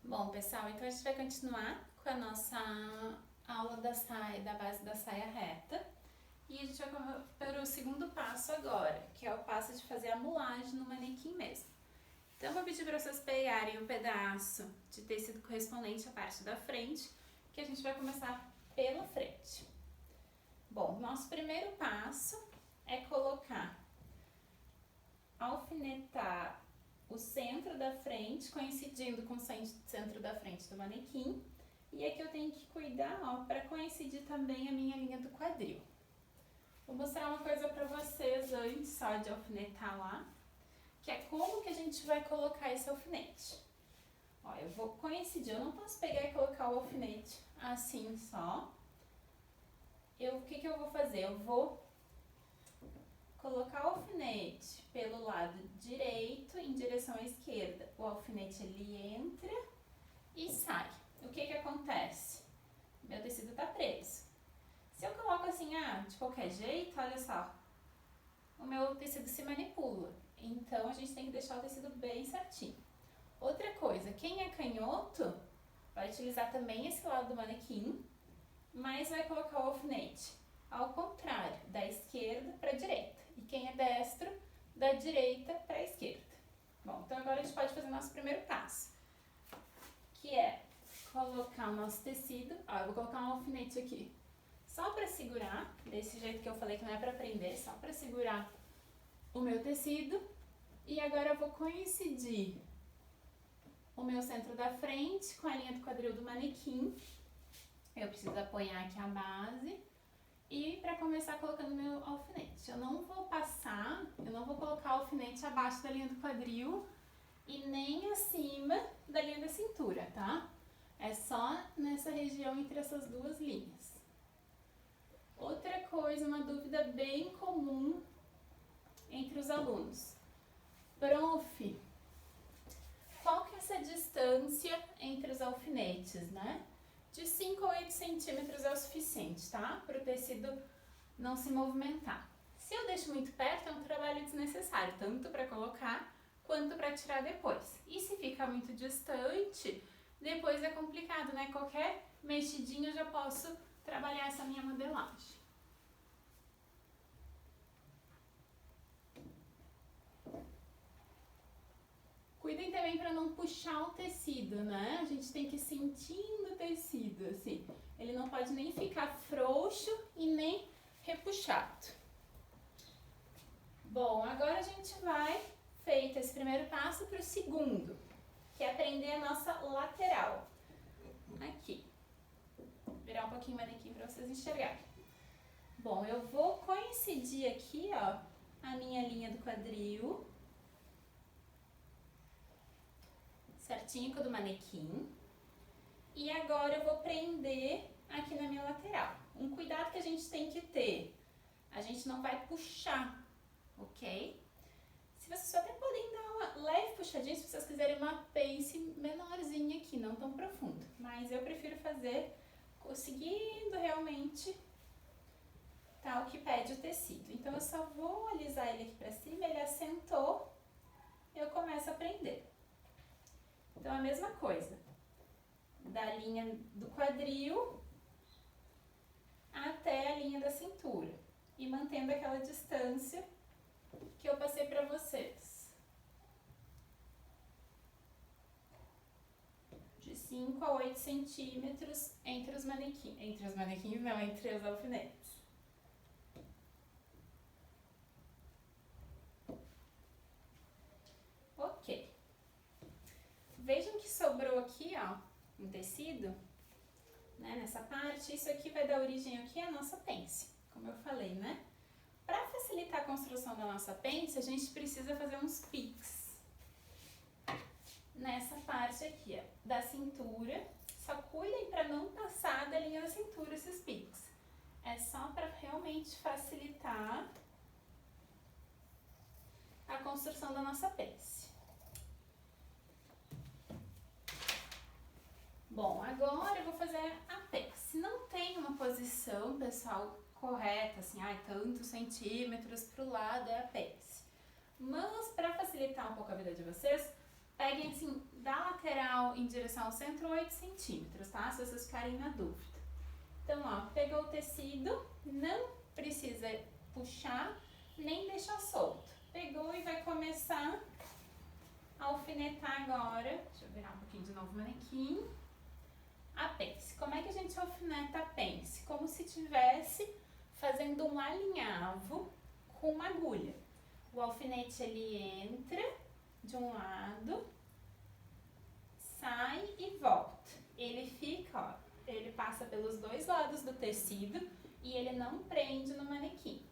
Bom, pessoal, então a gente vai continuar com a nossa aula da saia, da base da saia reta. E a gente vai para o segundo passo agora, que é o passo de fazer a mulagem no manequim mesmo. Então, eu vou pedir para vocês pegarem o pedaço de tecido correspondente à parte da frente, que a gente vai começar pela frente. Bom, nosso primeiro passo é alfinetar o centro da frente, coincidindo com o centro da frente do manequim. E aqui eu tenho que cuidar, ó, para coincidir também a minha linha do quadril. Vou mostrar uma coisa para vocês antes só de alfinetar lá, que é como que a gente vai colocar esse alfinete. Ó, eu vou coincidir, eu não posso pegar e colocar o alfinete assim só. O que eu vou fazer? Eu vou colocar o alfinete pelo lado direito em direção à esquerda. O alfinete ele entra e sai. O que acontece? Meu tecido tá preso. Se eu coloco assim, de qualquer jeito, olha só, o meu tecido se manipula. Então a gente tem que deixar o tecido bem certinho. Outra coisa, quem é canhoto vai utilizar também esse lado do manequim, mas vai colocar o alfinete ao contrário, da esquerda para a direita. E quem é destro, da direita para a esquerda. Bom, então agora a gente pode fazer o nosso primeiro passo, que é colocar o nosso tecido. Ó, eu vou colocar um alfinete aqui, só para segurar, desse jeito que eu falei que não é para prender, só para segurar o meu tecido. E agora eu vou coincidir o meu centro da frente com a linha do quadril do manequim. Eu preciso apoiar aqui a base. E para começar colocando meu alfinete, eu não vou colocar o alfinete abaixo da linha do quadril e nem acima da linha da cintura, tá? É só nessa região entre essas duas linhas. Outra coisa, uma dúvida bem comum entre os alunos. Prof, qual que é essa distância entre os alfinetes, né? De 5 a 8 centímetros é o suficiente, tá? Para o tecido não se movimentar. Se eu deixo muito perto, é um trabalho desnecessário, tanto para colocar quanto para tirar depois. E se fica muito distante, depois é complicado, né? Qualquer mexidinha eu já posso trabalhar essa minha modelagem. Cuidem também para não puxar o tecido, né? A gente tem que ir sentindo o tecido, assim. Ele não pode nem ficar frouxo e nem repuxado. Bom, agora a gente vai, feito esse primeiro passo, para o segundo, que é prender a nossa lateral. Aqui. Vou virar um pouquinho o manequim para vocês enxergarem. Bom, eu vou coincidir aqui, ó, a minha linha do quadril, certinho com o do manequim. E agora eu vou prender aqui na minha lateral. Um cuidado que a gente tem que ter, a gente não vai puxar, ok? Se vocês só até podem dar uma leve puxadinha, se vocês quiserem uma pace menorzinha aqui, não tão profunda. Mas eu prefiro fazer conseguindo realmente tá, o que pede o tecido. Então eu só vou alisar ele aqui pra cima, ele assentou, eu começo a prender. Então, a mesma coisa, da linha do quadril até a linha da cintura. E mantendo aquela distância que eu passei para vocês. De 5 a 8 centímetros entre os manequins. Entre os manequins não, entre os alfinetes. Ok. Vejam que sobrou aqui, ó, um tecido, né, nessa parte. Isso aqui vai dar origem aqui à nossa pence, como eu falei, né? Para facilitar a construção da nossa pence, a gente precisa fazer uns piques. Nessa parte aqui, ó, da cintura. Só cuidem para não passar da linha da cintura esses piques. É só para realmente facilitar a construção da nossa pence. Bom, agora eu vou fazer a pence. Não tem uma posição, pessoal, correta, assim, tantos centímetros pro lado é a pence. Mas, para facilitar um pouco a vida de vocês, peguem assim, da lateral em direção ao centro, 8 centímetros, tá? Se vocês ficarem na dúvida. Então, ó, pegou o tecido, não precisa puxar, nem deixar solto. Pegou e vai começar a alfinetar agora. Deixa eu virar um pouquinho de novo o manequim. A pence. Como é que a gente alfineta a pence? Como se estivesse fazendo um alinhavo com uma agulha. O alfinete, ele entra de um lado, sai e volta. Ele fica, ó, ele passa pelos dois lados do tecido e ele não prende no manequim.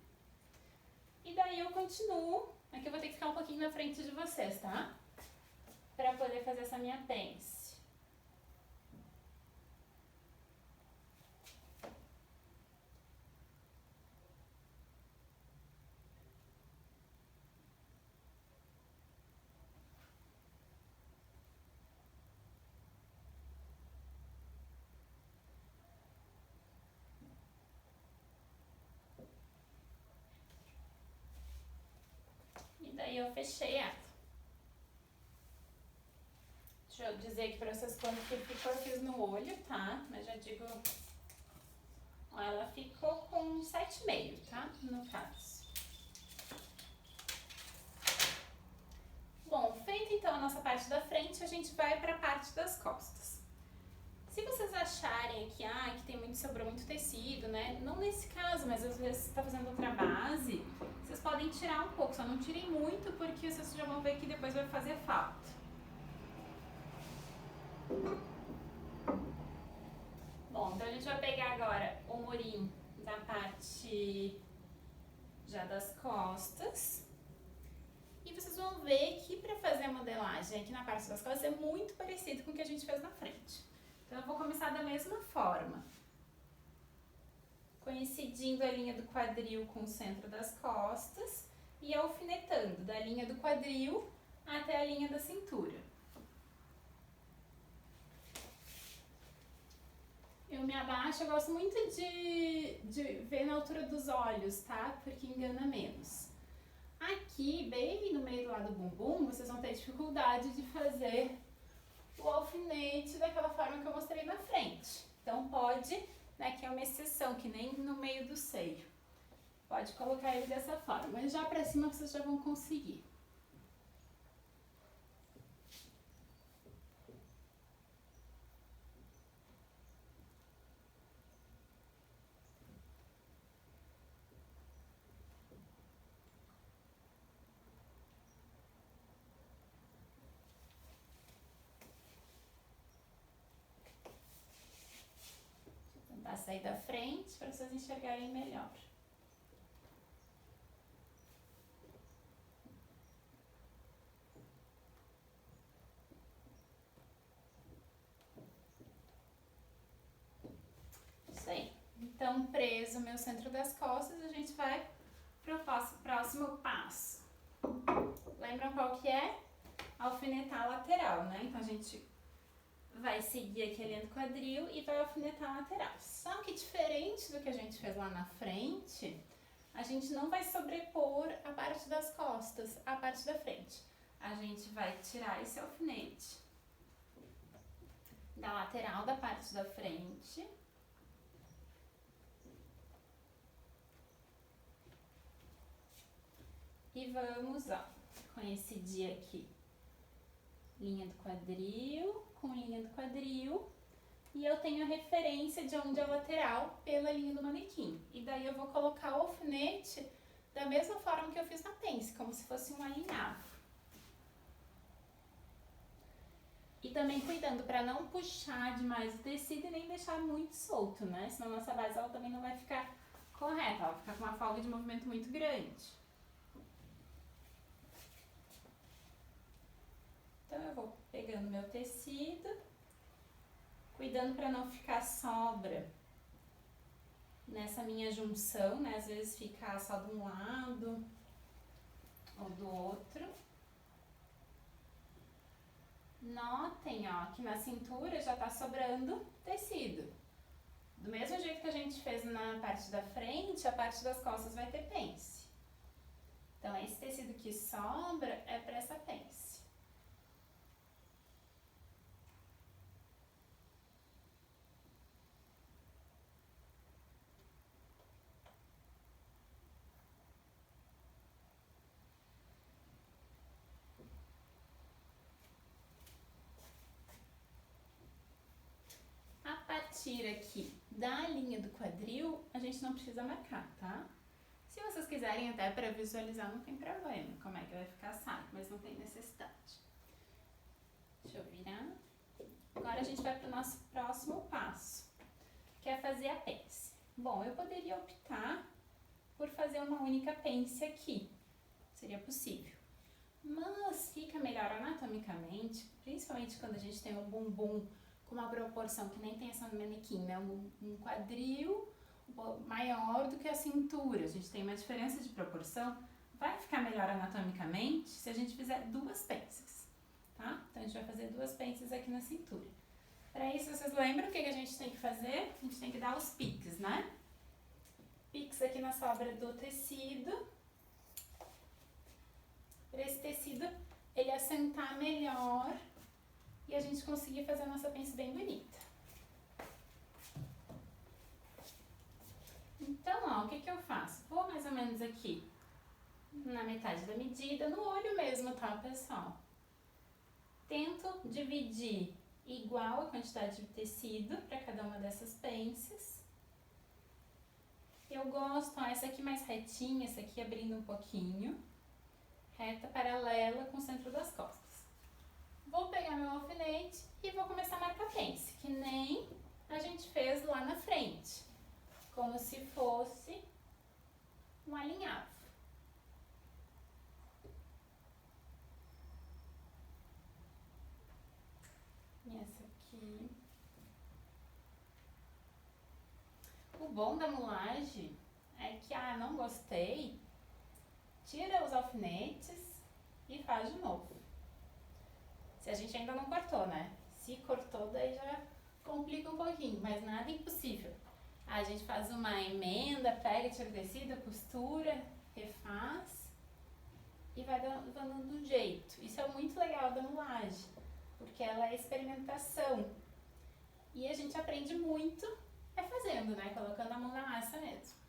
E daí eu continuo, aqui eu vou ter que ficar um pouquinho na frente de vocês, tá? Pra poder fazer essa minha pence. Daí eu fechei ela. Deixa eu dizer aqui pra vocês quanto que ficou, eu fiz no olho, tá? Mas já digo, ó, ela ficou com 7,5, tá? No caso. Bom, feita então a nossa parte da frente, a gente vai pra parte das costas. Se vocês acharem aqui, que tem muito, sobrou muito tecido, né? Não nesse caso, mas às vezes você tá fazendo outra base, vocês podem tirar um pouco, só não tirem muito, porque vocês já vão ver que depois vai fazer falta. Bom, então a gente vai pegar agora o murim da parte já das costas. E vocês vão ver que para fazer a modelagem aqui na parte das costas é muito parecido com o que a gente fez na frente. Então eu vou começar da mesma forma. Coincidindo a linha do quadril com o centro das costas e alfinetando da linha do quadril até a linha da cintura. Eu me abaixo, eu gosto muito de ver na altura dos olhos, tá? Porque engana menos. Aqui, bem no meio do lado do bumbum, vocês vão ter dificuldade de fazer o alfinete daquela forma que eu mostrei na frente. Então pode, né, que é uma exceção, que nem no meio do seio. Pode colocar ele dessa forma, mas já pra cima vocês já vão conseguir. Tentar sair da frente para vocês enxergarem melhor. Isso aí. Então, preso o meu centro das costas, a gente vai para o próximo passo. Lembram qual que é? Alfinetar a lateral, né? Então a gente vai seguir aqui a linha do quadril e vai alfinetar a lateral. Só que diferente do que a gente fez lá na frente, a gente não vai sobrepor a parte das costas, a parte da frente. A gente vai tirar esse alfinete da lateral da parte da frente. E vamos, ó, coincidir aqui linha do quadril com linha do quadril. E eu tenho a referência de onde é a lateral pela linha do manequim. E daí eu vou colocar o alfinete da mesma forma que eu fiz na pence, como se fosse um alinhavo. E também cuidando para não puxar demais o tecido e nem deixar muito solto, né? Senão a nossa base ela também não vai ficar correta, ela vai ficar com uma folga de movimento muito grande. Então eu vou pegando meu tecido, cuidando para não ficar sobra nessa minha junção, né? Às vezes fica só de um lado ou do outro. Notem, ó, que na cintura já tá sobrando tecido. Do mesmo jeito que a gente fez na parte da frente, a parte das costas vai ter pence. Então esse tecido que sobra é para essa pence. partir aqui da linha do quadril, a gente não precisa marcar, tá? Se vocês quiserem até para visualizar, não tem problema como é que vai ficar a saia, mas não tem necessidade. Deixa eu virar. Agora a gente vai para o nosso próximo passo, que é fazer a pence. Bom, eu poderia optar por fazer uma única pence aqui, seria possível. Mas fica melhor anatomicamente, principalmente quando a gente tem um bumbum com uma proporção que nem tem essa no manequim, né? Um quadril maior do que a cintura, a gente tem uma diferença de proporção, vai ficar melhor anatomicamente se a gente fizer duas pences, tá? Então a gente vai fazer duas pences aqui na cintura. Para isso, vocês lembram o que a gente tem que fazer? A gente tem que dar os piques, né? Piques aqui na sobra do tecido, para esse tecido ele assentar melhor e a gente conseguir fazer a nossa pence bem bonita. Então, ó, o que eu faço? Vou mais ou menos aqui na metade da medida, no olho mesmo, tá, pessoal? Tento dividir igual a quantidade de tecido para cada uma dessas pences. Eu gosto, ó, essa aqui mais retinha, essa aqui abrindo um pouquinho, reta paralela com o centro das costas. Vou pegar meu alfinete e vou começar a marcar pence, que nem a gente fez lá na frente, como se fosse um alinhavo. E essa aqui. O bom da mulagem é que, não gostei, tira os alfinetes e faz de novo. Se a gente ainda não cortou, né? Se cortou, daí já complica um pouquinho, mas nada impossível. A gente faz uma emenda, pega, tira o tecido, costura, refaz e vai dando um jeito. Isso é muito legal da mulagem, porque ela é experimentação. E a gente aprende muito fazendo, né? Colocando a mão na massa mesmo.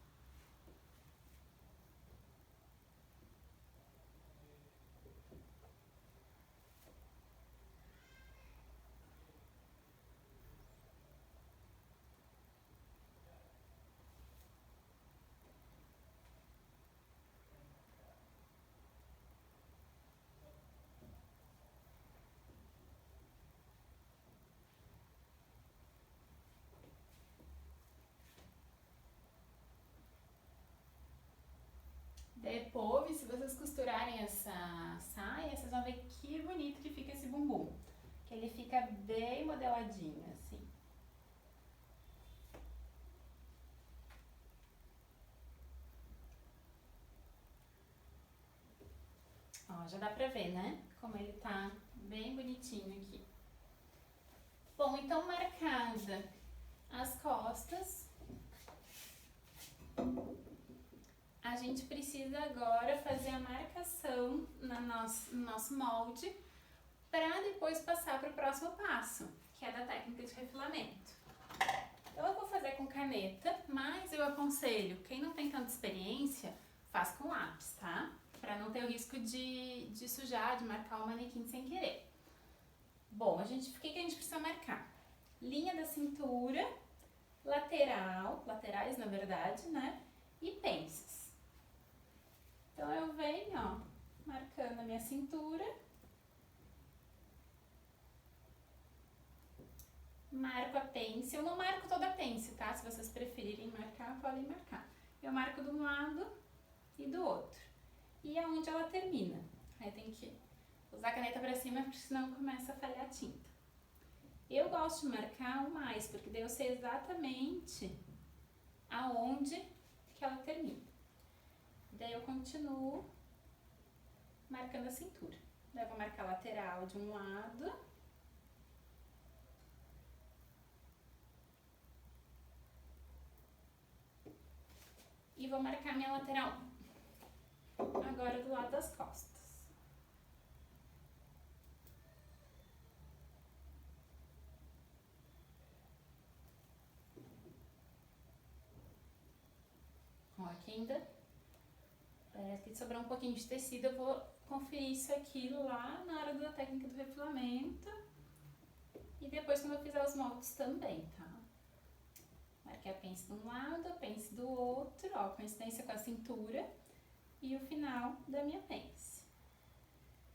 Depois, se vocês costurarem essa saia, vocês vão ver que bonito que fica esse bumbum. Que ele fica bem modeladinho, assim. Ó, já dá pra ver, né? Como ele tá bem bonitinho aqui. Bom, então marcada as costas, a gente precisa agora fazer a marcação no nosso molde para depois passar para o próximo passo, que é da técnica de refilamento. Eu vou fazer com caneta, mas eu aconselho, quem não tem tanta experiência, faz com lápis, tá? Para não ter o risco de sujar, de marcar o manequim sem querer. Bom, o que a gente precisa marcar? Linha da cintura, laterais na verdade, né? E pences. Então eu venho, ó, marcando a minha cintura. Marco a pence. Eu não marco toda a pence, tá? Se vocês preferirem marcar, podem marcar. Eu marco de um lado e do outro. E é onde ela termina. Aí tem que usar a caneta pra cima, porque senão começa a falhar a tinta. Eu gosto de marcar o mais, porque daí eu sei exatamente aonde que ela termina. Daí eu continuo marcando a cintura. Daí eu vou marcar a lateral de um lado. E vou marcar minha lateral agora do lado das costas. Ó, aqui ainda parece que sobrou um pouquinho de tecido. Eu vou conferir isso aqui lá na hora da técnica do refilamento. E depois quando eu fizer os moldes também, tá? marquei a pence de um lado, a pence do outro, ó, coincidência com a cintura e o final da minha pence.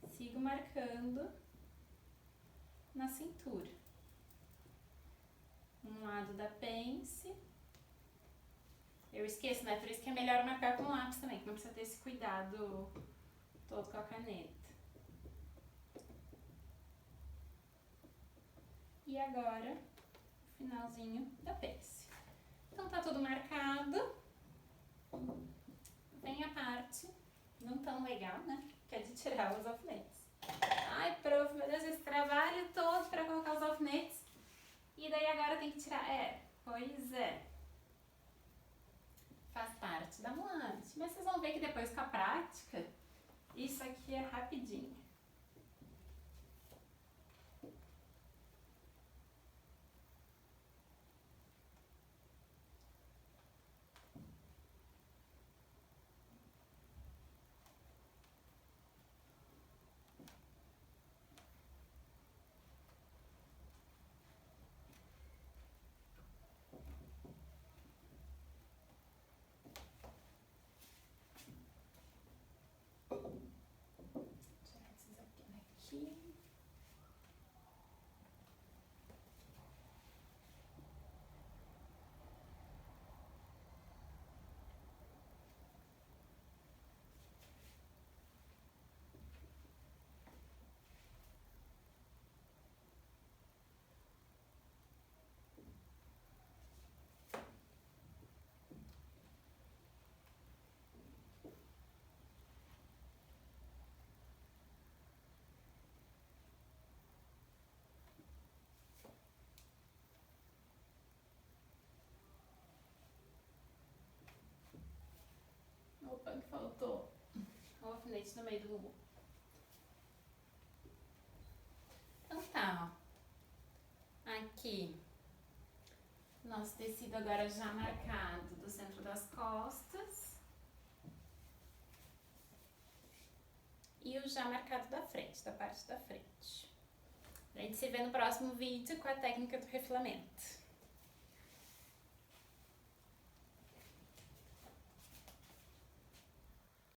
Sigo marcando na cintura. Um lado da pence. Eu esqueço, né? Por isso que é melhor marcar com lápis também, que não precisa ter esse cuidado todo com a caneta. E agora, o finalzinho da pence. Então tá tudo marcado. Vem a parte não tão legal, né? Que é de tirar os alfinetes. Ai, prof, meu Deus, esse trabalho todo pra colocar os alfinetes. E daí agora tem que tirar. Pois é. Faz parte da moante. Mas vocês vão ver que depois com a prática, isso aqui é rapidinho. Aqui. Opa, que faltou o alfinete no meio do bumbum. Então tá, ó. Aqui, nosso tecido agora já marcado do centro das costas. E o já marcado da frente, da parte da frente. A gente se vê no próximo vídeo com a técnica do refilamento.